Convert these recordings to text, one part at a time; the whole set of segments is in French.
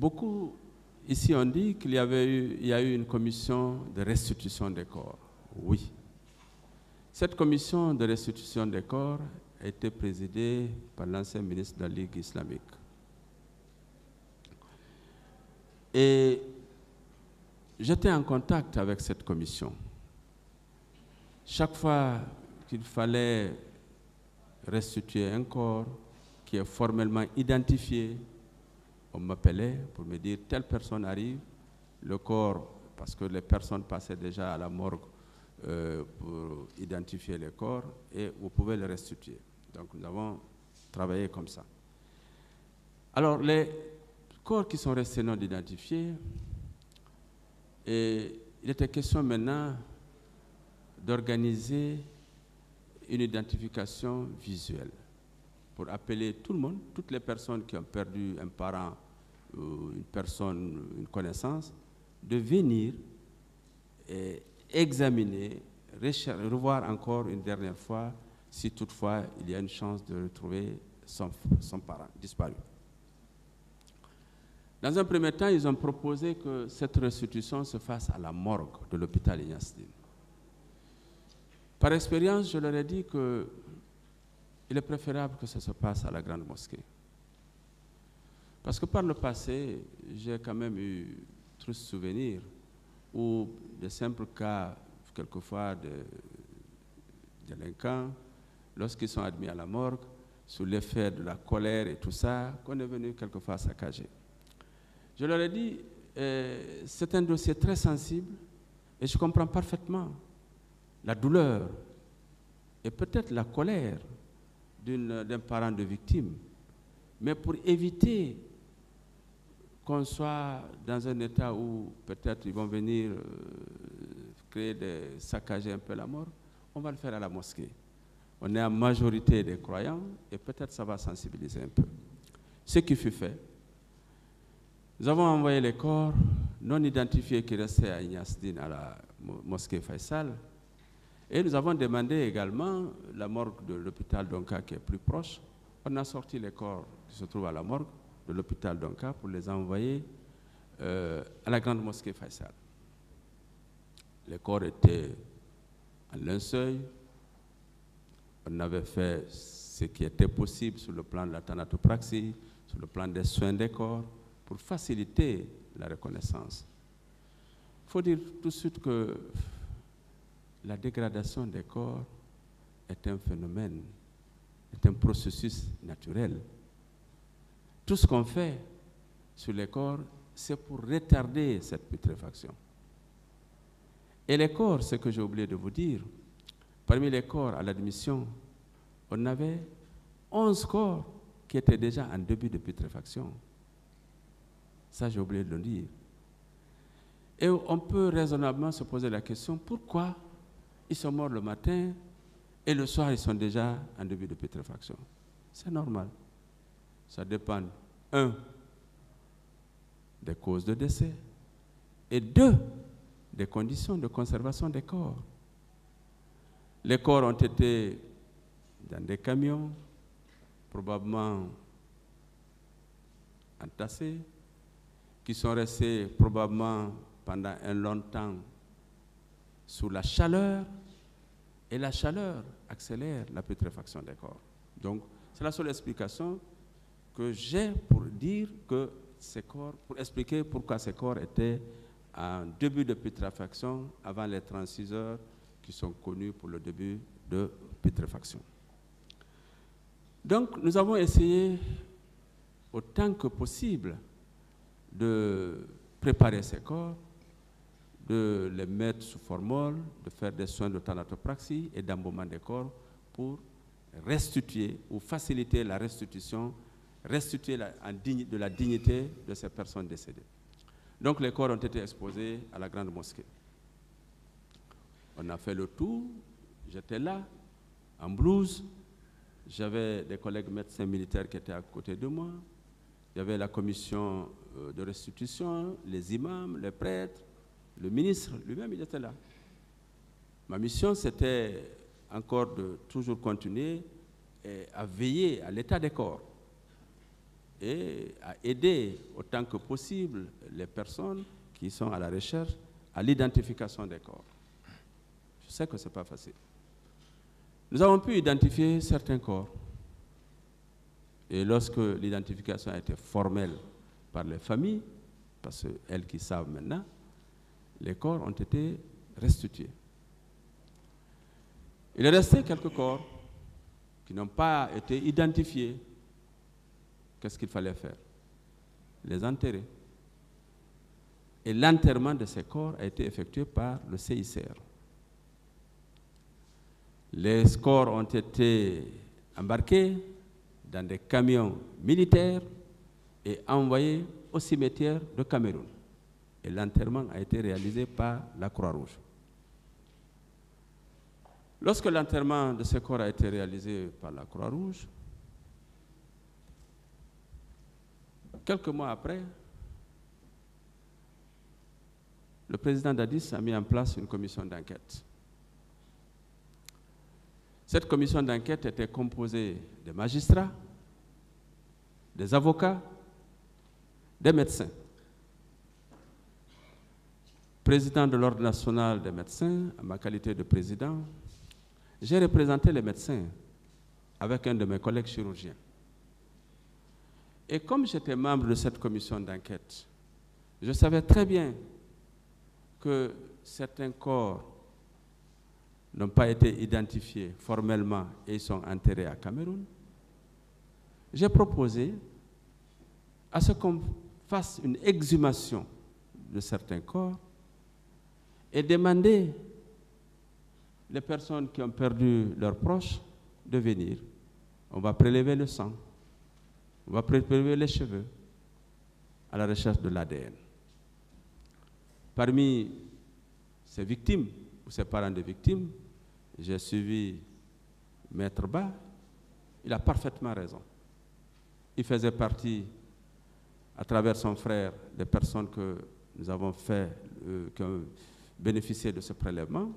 Beaucoup ici ont dit qu'il y a eu une commission de restitution des corps. Oui. Cette commission de restitution des corps a été présidée par l'ancien ministre de la Ligue islamique. Et j'étais en contact avec cette commission. Chaque fois qu'il fallait restituer un corps qui est formellement identifié, on m'appelait pour me dire telle personne arrive, le corps, parce que les personnes passaient déjà à la morgue pour identifier les corps, et vous pouvez le restituer. Donc nous avons travaillé comme ça. Alors les corps qui sont restés non identifiés, et il était question maintenant d'organiser une identification visuelle pour appeler tout le monde, toutes les personnes qui ont perdu un parent, une personne, une connaissance, de venir et examiner, revoir encore une dernière fois si toutefois il y a une chance de retrouver son parent disparu. Dans un premier temps, ils ont proposé que cette restitution se fasse à la morgue de l'hôpital Ignace Dine. Par expérience, je leur ai dit qu'il est préférable que ça se passe à la grande mosquée. Parce que par le passé, j'ai quand même eu trop de souvenirs où de simples cas, quelquefois de délinquants, lorsqu'ils sont admis à la morgue, sous l'effet de la colère et tout ça, qu'on est venu quelquefois saccager. Je leur ai dit, c'est un dossier très sensible et je comprends parfaitement la douleur et peut-être la colère d'un parent de victime. Mais pour éviter qu'on soit dans un état où peut-être ils vont venir saccager un peu la mort, on va le faire à la mosquée. On est en majorité des croyants et peut-être ça va sensibiliser un peu. Ce qui fut fait, nous avons envoyé les corps non identifiés qui restaient à Ignace Dine à la mosquée Faisal. Et nous avons demandé également la morgue de l'hôpital Donka qui est plus proche. On a sorti les corps qui se trouvent à la morgue de l'hôpital Donka pour les envoyer à la grande mosquée Faisal. Les corps étaient en linceul. On avait fait ce qui était possible sur le plan de la thanatopraxie, sur le plan des soins des corps, pour faciliter la reconnaissance. Il faut dire tout de suite que la dégradation des corps est un phénomène, est un processus naturel. Tout ce qu'on fait sur les corps, c'est pour retarder cette putréfaction. Et les corps, ce que j'ai oublié de vous dire, parmi les corps à l'admission, on avait 11 corps qui étaient déjà en début de putréfaction. Ça, j'ai oublié de le dire. Et on peut raisonnablement se poser la question, pourquoi ils sont morts le matin et le soir, ils sont déjà en début de putréfaction? C'est normal. Ça dépend, 1, des causes de décès, et 2, des conditions de conservation des corps. Les corps ont été dans des camions, probablement entassés, qui sont restés probablement pendant un long temps sous la chaleur, et la chaleur accélère la putréfaction des corps. Donc, c'est la seule explication que j'ai pour dire que ces corps, pour expliquer pourquoi ces corps étaient en début de putréfaction avant les 36 heures qui sont connues pour le début de putréfaction. Donc, nous avons essayé autant que possible de préparer ces corps, de les mettre sous formol, de faire des soins de thanatopraxie et d'embaumement des corps pour restituer ou faciliter la restitution, restituer de la dignité de ces personnes décédées. Donc les corps ont été exposés à la grande mosquée. On a fait le tour, j'étais là, en blouse, j'avais des collègues médecins militaires qui étaient à côté de moi, il y avait la commission de restitution, les imams, les prêtres, le ministre lui-même, il était là. Ma mission, c'était encore de toujours continuer à veiller à l'état des corps. et à aider autant que possible les personnes qui sont à la recherche à l'identification des corps. Je sais que ce n'est pas facile. Nous avons pu identifier certains corps. Et lorsque l'identification a été formelle par les familles, parce qu'elles qui savent maintenant, les corps ont été restitués. Il est resté quelques corps qui n'ont pas été identifiés. Qu'est-ce qu'il fallait faire? Les enterrer. Et l'enterrement de ces corps a été effectué par le CICR. Les corps ont été embarqués dans des camions militaires et envoyés au cimetière de Cameroun. Et l'enterrement a été réalisé par la Croix-Rouge. Lorsque l'enterrement de ces corps a été réalisé par la Croix-Rouge, quelques mois après, le président Dadis a mis en place une commission d'enquête. Cette commission d'enquête était composée de magistrats, des avocats, des médecins. Président de l'Ordre national des médecins, en ma qualité de président, j'ai représenté les médecins avec un de mes collègues chirurgiens. Et comme j'étais membre de cette commission d'enquête, je savais très bien que certains corps n'ont pas été identifiés formellement et ils sont enterrés à Cameroun. J'ai proposé à ce qu'on fasse une exhumation de certains corps et demander les personnes qui ont perdu leurs proches de venir. On va prélever le sang, on va prélever les cheveux à la recherche de l'ADN. Parmi ces victimes, ou ces parents de victimes, j'ai suivi Maître Ba. Il a parfaitement raison. Il faisait partie, à travers son frère, des personnes que nous avons fait, qui ont bénéficié de ce prélèvement.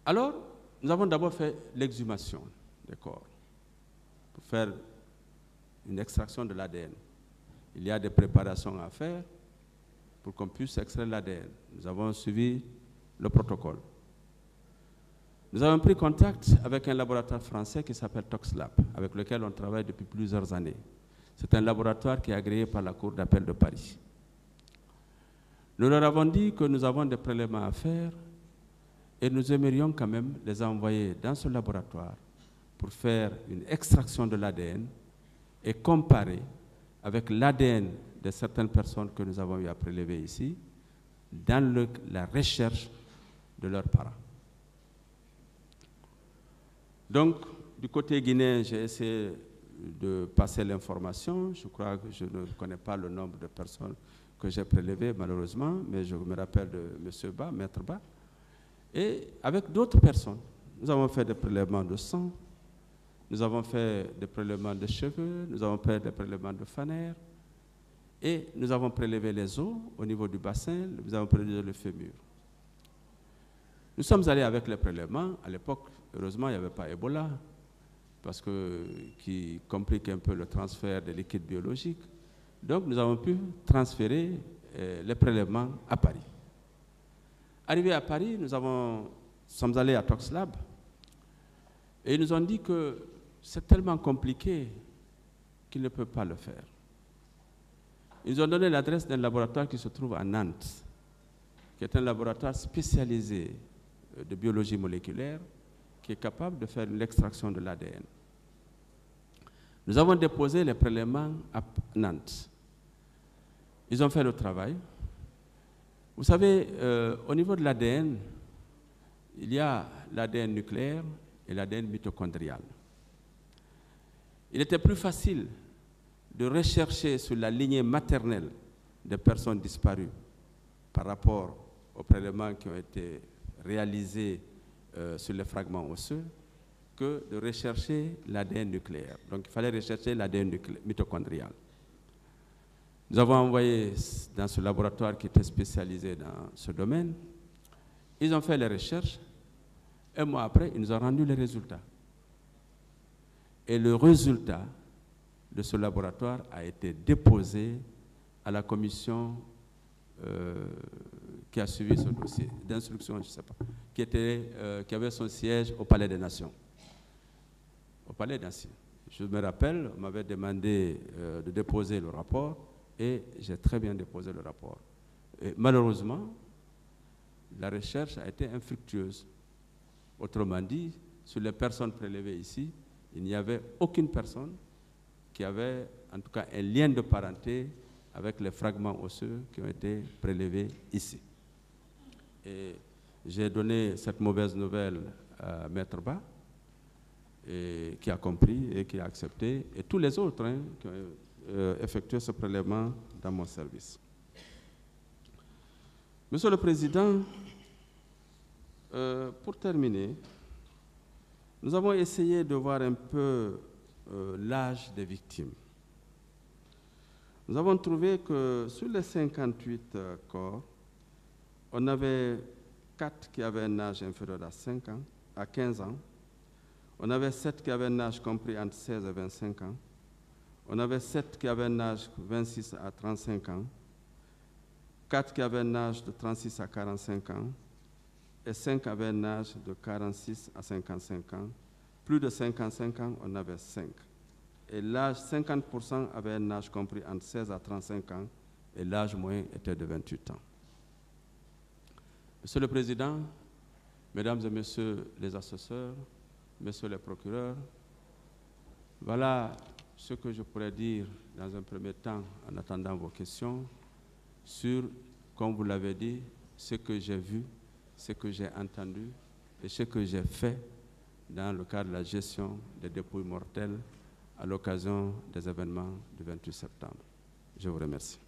Alors, nous avons d'abord fait l'exhumation des corps pour faire une extraction de l'ADN. Il y a des préparations à faire pour qu'on puisse extraire l'ADN. Nous avons suivi le protocole. Nous avons pris contact avec un laboratoire français qui s'appelle ToxLab, avec lequel on travaille depuis plusieurs années. C'est un laboratoire qui est agréé par la Cour d'appel de Paris. Nous leur avons dit que nous avons des prélèvements à faire et nous aimerions quand même les envoyer dans ce laboratoire pour faire une extraction de l'ADN et comparer avec l'ADN de certaines personnes que nous avons eu à prélever ici dans la recherche de leurs parents. Donc, du côté guinéen, j'ai essayé de passer l'information. Je crois que je ne connais pas le nombre de personnes que j'ai prélevées, malheureusement, mais je me rappelle de M. Ba, Maître Ba. Et avec d'autres personnes, nous avons fait des prélèvements de sang, nous avons fait des prélèvements de cheveux, nous avons fait des prélèvements de fanères, et nous avons prélevé les os au niveau du bassin, nous avons prélevé le fémur. Nous sommes allés avec les prélèvements. À l'époque, heureusement, il n'y avait pas Ebola, parce que, qui complique un peu le transfert des liquides biologiques. Donc, nous avons pu transférer les prélèvements à Paris. Arrivés à Paris, nous sommes allés à ToxLab et ils nous ont dit que c'est tellement compliqué qu'ils ne peuvent pas le faire. Ils nous ont donné l'adresse d'un laboratoire qui se trouve à Nantes, qui est un laboratoire spécialisé de biologie moléculaire, qui est capable de faire l'extraction de l'ADN. Nous avons déposé les prélèvements à Nantes. Ils ont fait le travail. Vous savez, au niveau de l'ADN, il y a l'ADN nucléaire et l'ADN mitochondrial. Il était plus facile de rechercher sur la lignée maternelle des personnes disparues par rapport aux prélèvements qui ont été réalisés sur les fragments osseux que de rechercher l'ADN nucléaire. Donc il fallait rechercher l'ADN mitochondrial. Nous avons envoyé dans ce laboratoire qui était spécialisé dans ce domaine. Ils ont fait les recherches. Un mois après, ils nous ont rendu les résultats. Et le résultat de ce laboratoire a été déposé à la commission qui a suivi ce dossier, d'instruction, je ne sais pas, qui avait son siège au Palais des Nations. Au Palais des Nations. Je me rappelle, on m'avait demandé de déposer le rapport et j'ai très bien déposé le rapport. Et malheureusement, la recherche a été infructueuse. Autrement dit, sur les personnes prélevées ici, il n'y avait aucune personne qui avait, en tout cas, un lien de parenté avec les fragments osseux qui ont été prélevés ici. Et j'ai donné cette mauvaise nouvelle à Maître Ba, et qui a compris et qui a accepté, et tous les autres qui ont effectué ce prélèvement dans mon service. Monsieur le Président, pour terminer, nous avons essayé de voir un peu l'âge des victimes. Nous avons trouvé que sur les 58 corps, on avait 4 qui avaient un âge inférieur à 15 ans, on avait 7 qui avaient un âge compris entre 16 et 25 ans, on avait 7 qui avaient un âge de 26 à 35 ans, 4 qui avaient un âge de 36 à 45 ans, et 5 avaient un âge de 46 à 55 ans. Plus de 55 ans, on avait 5. Et l'âge, 50% avaient un âge compris entre 16 à 35 ans, et l'âge moyen était de 28 ans. Monsieur le Président, Mesdames et Messieurs les assesseurs, Messieurs les procureurs, voilà ce que je pourrais dire dans un premier temps, en attendant vos questions, sur, comme vous l'avez dit, ce que j'ai vu, ce que j'ai entendu et ce que j'ai fait dans le cadre de la gestion des dépouilles mortelles à l'occasion des événements du 28 septembre. Je vous remercie.